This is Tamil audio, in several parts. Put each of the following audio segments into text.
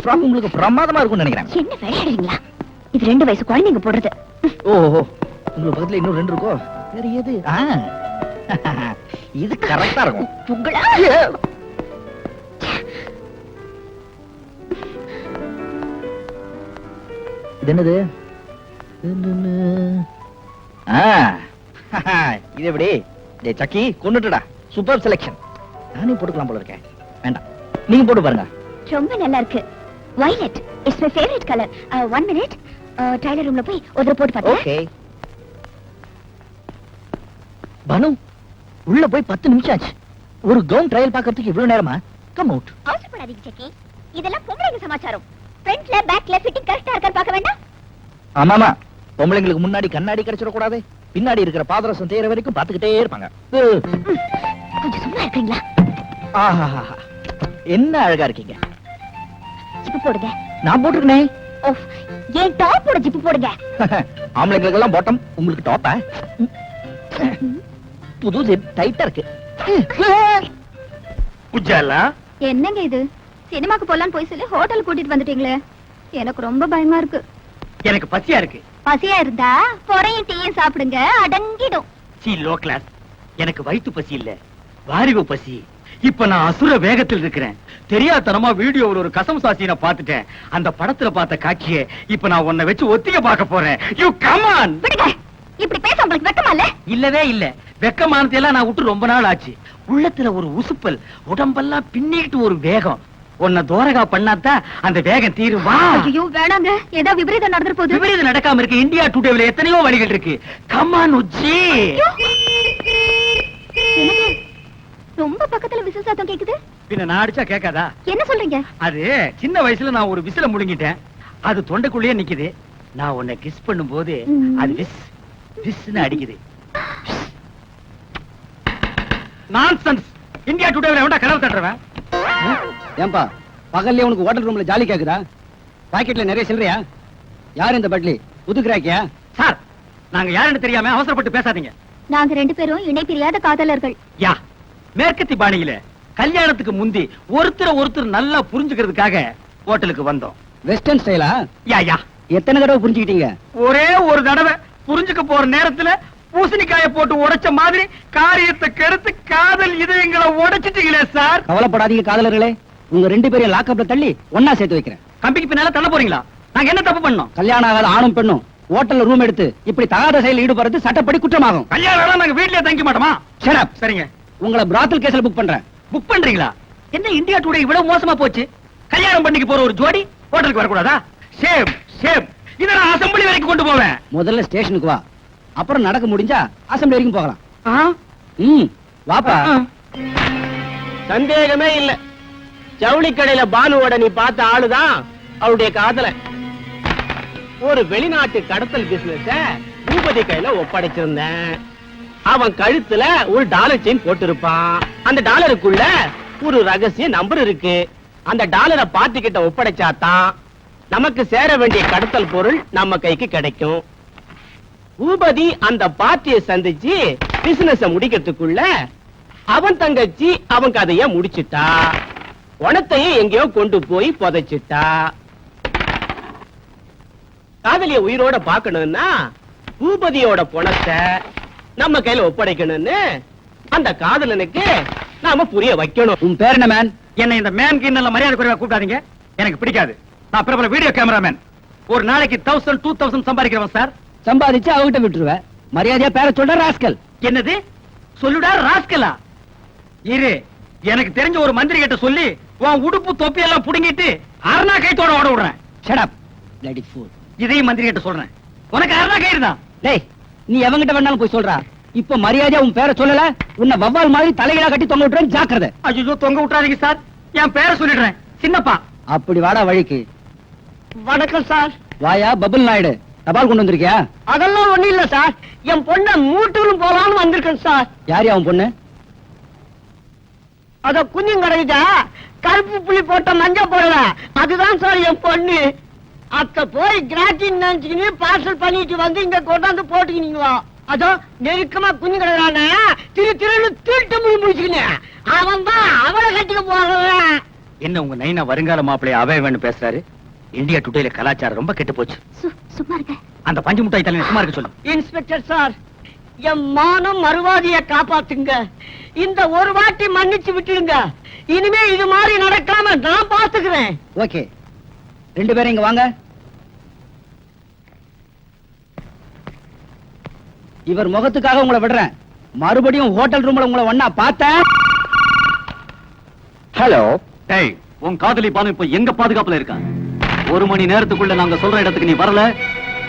ஃப்ராக் உங்களுக்கு பிரமாதமா இருக்கும்னு நினைக்கிறேன். என்ன விளையாடுறீங்களா? இது 2 வயசு குழந்தைங்க போடுறது. ஓஹோ, உங்களுக்கு பக்கத்துல இன்னும் 2 இருக்கோ? வேற எது? இது கரெக்டா இருக்கும். உங்களா? இது என்னது? இது எப்படி? டேய் சக்கி, கொன்னுட்டுடா. Super selection. நானே போட்டுக்கலாம் போல இருக்கேன். வேண்டாம், நீங்க போட்டு பாருங்க. ரொம்ப நல்லா இருக்கு. violet is my favorite color. 1 minute. Tailor ரூம்ல போய் ஒரு போட்டு பாருங்க. ஓகே. பனு, உள்ள போய் 10 நிமிஷம் ஆச்சு. ஒரு கவுன் ட்ரையல் பார்க்கிறதுக்கு இவ்வளவு நேரமா? Come out. அவசரப்படாதீங்க சக்கி. இதெல்லாம் பொம்பளைங்க சமாச்சாரம். ஃப்ரண்ட்ல பேக்ல ஃபிட்டிங் கரெக்ட்டா இருக்கான்னு பார்க்க வேண்டாம்? ஆமாமா, பொம்பளைங்களுக்கு முன்னாடி கண்ணாடி கிடைச்சிட கூடாது. பின்னாடி இருக்கிற பாதரசம் தேய்ற வரைக்கும் பாத்துக்கிட்டே இருப்பாங்க. கொஞ்சம் சும்மா இருக்கீங்களா? ஆஹா, என்ன அழகா இருக்கீங்க. ஜிப்பு போடுங்க. நான் போட்டுருக்கனே. ஓஃப், ஏன் டாப்போட ஜிப்பு போடுங்க. ஆம்பளைங்களுக்கு எல்லாம் பாட்டம், உங்களுக்கு டாப்பா? புது ஜிப் டைட்டா இருக்கு. உஜாலா, என்னங்க இது? சினிமாக்கு போலான்னு போய் சொல்லி ஹோட்டல் கூட்டிட்டு வந்துட்டீங்களே. எனக்கு ரொம்ப பயமா இருக்கு. எனக்கு பசியா இருக்கு. பசியா இருந்தா பொறையும் டீயும் சாப்பிடுங்க, அடங்கிடும். C low class. எனக்கு வயிற்று பசி இல்ல, வாரிவு பசி. இப்ப நான் அசுர வேகத்தில் இருக்கிறேன். தெரியாதனமா வீடியோவில் ஒரு கசம் சாசின பாத்துட்டேன். அந்த படத்துல பார்த்த காட்சியை இப்ப நான் உன்னை வச்சு ஒத்திக பார்க்க போறேன். You come on. விடுங்க. இப்படி பேச உங்களுக்கு வெக்கமா இல்ல? இல்லவே இல்ல. வெக்கமானது எல்லாம் நான் விட்டு ரொம்ப நாள் ஆச்சு. உள்ளத்துல ஒரு உசுப்பல், உடம்பெல்லாம் பின்னிட்டு ஒரு வேகம். உன்னை தோரகா பண்ணாதான் அந்த வேகம் தீருவா. ஐயோ வேணாங்க, ஏதோ விபரீதம் நடந்துற போகுது. விபரீதம் நடக்காம இருக்கு. இந்தியா டுடேல எத்தனையோ வழிகள் இருக்கு. கம் ஆன் உஜ்ஜி. என்னங்க ரொம்ப பக்கத்துல விசில் சத்தம் கேக்குது? பின்ன நான் அடிச்சா கேட்காதா? என்ன சொல்றீங்க? அது சின்ன வயசுல நான் ஒரு விசில முழுங்கிட்டேன். அது தொண்டைக்குள்ளேயே நிக்குது. நான் உன்னை கிஸ் பண்ணும் போது அது விஸ் விஸ்னு அடிக்குது. நான்சென்ஸ். இந்தியா டுடேல எவன்டா கனவு தட்டுறவன்? ஏன்பா பகல்ல உனக்கு ஹோட்டல் ரூம்ல ஜாலி கேக்குதா? பாக்கெட்ல நிறைய சில்லறையா? யார் இந்த பட்லி? புது கிராக்கியா? சார், நாங்க யாருன்னு தெரியாம அவசரப்பட்டு பேசாதீங்க. நாங்க 2 பேரும் இணை பிரியாத காதலர்கள். யா, மேற்கத்தி பாணியில கல்யாணத்துக்கு முந்தி ஒருத்தர் நல்லா புரிஞ்சுக்கிறதுக்காக ஹோட்டலுக்கு வந்தோம். வெஸ்டர்ன் ஸ்டைலா? யா யா. எத்தனை தடவை புரிஞ்சுக்கிட்டீங்க? ஒரே ஒரு தடவை. புரிஞ்சுக்க போற நேரத்துல பூசணிக்காய போட்டு உடைச்ச மாதிரி காரியத்தை கெடுத்து காதல் இதயங்களை உடைச்சிட்டீங்களே சார். கவலைப்படாதீங்க காதலர்களே, உங்க 2 பேரையும் லாக்அப்ல தள்ளி ஒன்னா சேர்த்து வைக்கிறேன். கம்பிக்கு பின்னால தள்ள போறீங்களா? நாங்க என்ன தப்பு பண்ணோம்? கல்யாணம் ஆகாத ஆணும் பெண்ணும் ஹோட்டல்ல ரூம் எடுத்து இப்படி தகாத செயலில் ஈடுபடுறது சட்டப்படி குற்றமாகும். கல்யாணம் நாங்க வீட்லயே தங்கி மாட்டோமா? Shut up. சரிங்க. உங்களை பிராத்தல் கேஸ்ல புக் பண்றேன். புக் பண்றீங்களா? என்ன இந்தியா டுடே இவ்வளவு மோசமா போச்சு? கல்யாணம் பண்ணிக்கு போற ஒரு ஜோடி ஹோட்டலுக்கு வரக்கூடாதா? Shame shame. இத நான் அசெம்பிளி வரைக்கும் கொண்டு போவேன். முதல்ல ஸ்டேஷனுக்கு வா, அப்புறம் நடக்க முடிஞ்சா அசெம்பிளி வரைக்கும் போகலாம். வாப்பா. சந்தேகமே இல்ல, ஜவுளி கடையில பானுவோட நீ பார்த்த ஆளுதான் அவருடைய காதல. ஒரு வெளிநாட்டு கடத்தல் பிசினஸ பூபதி கையில ஒப்படைச்சிருந்தேன். அவன் கழுத்துல ஒரு டாலர் செயின் போட்டிருப்பான். அந்த டாலருக்குள்ள ஒரு ரகசிய நம்பர் இருக்கு. அந்த டாலரை பார்ட்டி கிட்ட ஒப்படைச்சாதான் நமக்கு சேர வேண்டிய கடத்தல் பொருள் நம்ம கைக்கு கிடைக்கும். பூபதி அந்த பார்ட்டியை சந்திச்சு பிசினஸ் முடிக்கிறதுக்குள்ள அவன் தங்கச்சி அவன் கதைய முடிச்சிட்டா. பணத்தையும் எங்கேயோ கொண்டு போய் புதைச்சிட்டா. காதலிய உயிரோட பார்க்கணும்னா பூபதியோட பணத்தை நம்ம கையில ஒப்படைக்கணும்னு அந்த காதலனுக்கு நாம புரிய வைக்கணும். உன் பேர் என்ன மேன்? என்ன இந்த மேன் கிண்ணல மரியாதை குறைவா கூப்பிடாதீங்க. எனக்கு பிடிக்காது. நான் பிரபல வீடியோ கேமராமேன். ஒரு நாளைக்கு 1000 2000 சம்பாதிக்கிறவன் சார். சம்பாதிச்சு அவகிட்ட விட்டுருவேன். மரியாதையா பேர சொல்ற ராஸ்கல். என்னது சொல்லுடா ராஸ்கலா? இரு, எனக்கு தெரிஞ்ச ஒரு மந்திரி கிட்ட சொல்லி உன் உடுப்பு தொப்பி எல்லாம் புடுங்கிட்டு அரணா கைத்தோட ஓட விடுறேன். Shut up bloody fool. இதையும் மந்திரி கிட்ட சொல்றேன். உனக்கு அரணா கயிறு தான். டேய், நீ எவங்கிட்ட வேணாலும் போய் சொல்றா. இப்ப மரியாதையா உன் பேரை சொல்லல, உன்னை வவ்வால் மாதிரி தலைகளா கட்டி தொங்க விட்டுறேன். ஜாக்கிரதை. ஐயோ, தொங்க விட்டுறாதீங்க சார். என் பேரை சொல்லிடுறேன், சின்னப்பா. அப்படி வாடா வழிக்கு. வணக்கம் சார். வாயா பபுல் நாயுடு, தபால் கொண்டு வந்திருக்கியா? அதெல்லாம் ஒண்ணு இல்ல சார், என் பொண்ண மூட்டூரும் போலான்னு வந்திருக்கேன் சார். யார் அவன் பொண்ணு? அத குஞ்சும் கிடைச்சா கருப்பு புள்ளி போட்ட மஞ்ச போடல, அதுதான் சார் என் பொண்ணு. அத்த போய் கிராட்டின் நினைச்சுக்கின்னு பார்சல் பண்ணிட்டு வந்து இங்க கொண்டாந்து போட்டுக்கினீங்களா? அதோ நெருக்கமா குஞ்சு கிடக்குறான திருன்னு திருட்டு முடி முடிச்சுக்கினேன். அவன் தான் அவளை கட்டிக்க போறவன். என்ன உங்க நைனா வருங்கால மாப்பிளைய அவைவன்னு பேசுறாரு? இந்தியா டுடேல கலாச்சாரம் ரொம்ப கெட்டு போச்சு. சும்மா இருங்க. அந்த பஞ்சு முட்டாய் தலையை சும்மா இருக்க சொல்லு. இன்ஸ்பெக்டர் சார், என் மானம் மறுவாதிய காப்பாத்துங்க. இந்த ஒரு வாட்டி மன்னிச்சு விட்டுடுங்க. இனிமே இது மாதிரி நடக்காம நான் பாத்துக்கிறேன். ஓகே, 2 பேரும் இங்க வாங்க. இவர் முகத்துக்காக உங்களை விடுறேன். மறுபடியும் ஹோட்டல் ரூம்ல உங்களை ஒண்ணா பார்த்தேன். ஹலோ. டேய், உன் காதலி பானு இப்ப எங்க பாதுகாப்புல இருக்கா? 1 மணி நேரத்துக்குள்ள நாங்க சொல்ற இடத்துக்கு நீ வரல,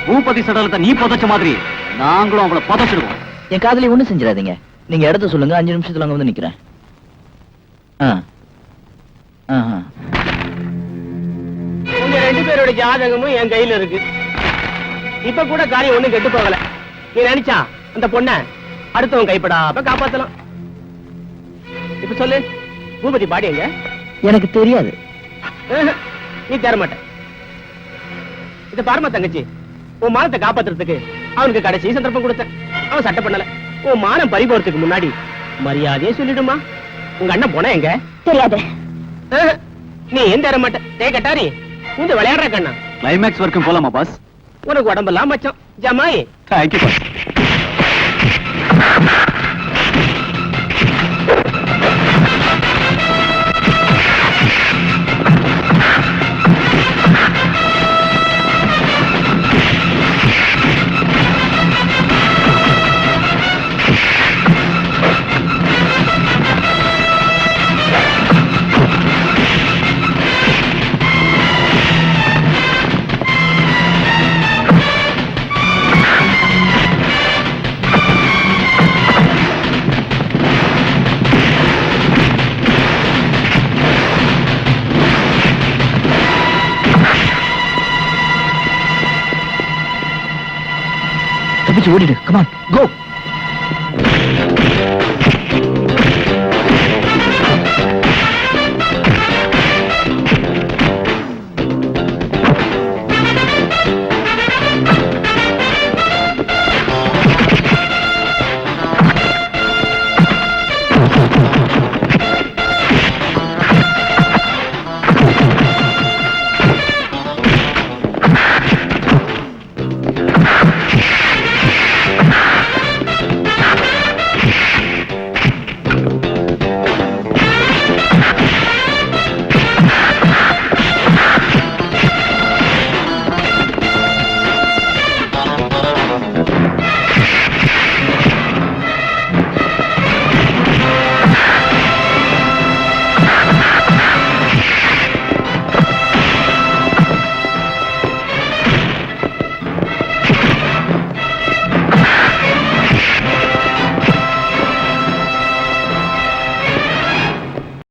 பூபதி சடலத்தை நீ புதைச்ச மாதிரி நாங்களும் அவளை புதைச்சிடுவோம். என் காதலி ஒண்ணு செஞ்சிடாதீங்க. நீங்க இடத்த சொல்லுங்க, 5 நிமிஷத்துல அங்க வந்து நிக்கிறேன். உங்க 2 பேரோட ஜாதகமும் என் கையில இருக்கு. இப்ப கூட காரியம் ஒண்ணும் கெட்டு போகல. நீ நினைச்சா அந்த பொண்ண அடுத்தவன் கைப்படாம காப்பாத்தலாம். இப்ப சொல்லு, பூபதி பாடி எங்க? எனக்கு தெரியாது. நீ தர மாட்ட. இத பாருமா தங்கச்சி, உன் மானத்தை காப்பாத்துறதுக்கு அவனுக்கு கடைசி சந்தர்ப்பம் கொடுத்தேன். அவன் சட்டை பண்ணல. உன் மானம் பறி போறதுக்கு முன்னாடி மரியாதையே சொல்லிடுமா. உங்க அண்ணன் போனா எங்க? தெரியாது. நீ ஏன் தர மாட்ட? டே கட்டாரி, இந்த விளையாடுற கண்ணா. கிளைமேக்ஸ் வரைக்கும் போலாமா பாஸ்? உனக்கு உடம்பெல்லாம் மச்சம் ஜமாய். Thank you boss. தப்பிச்சு ஓடிடு. கமான், கோ.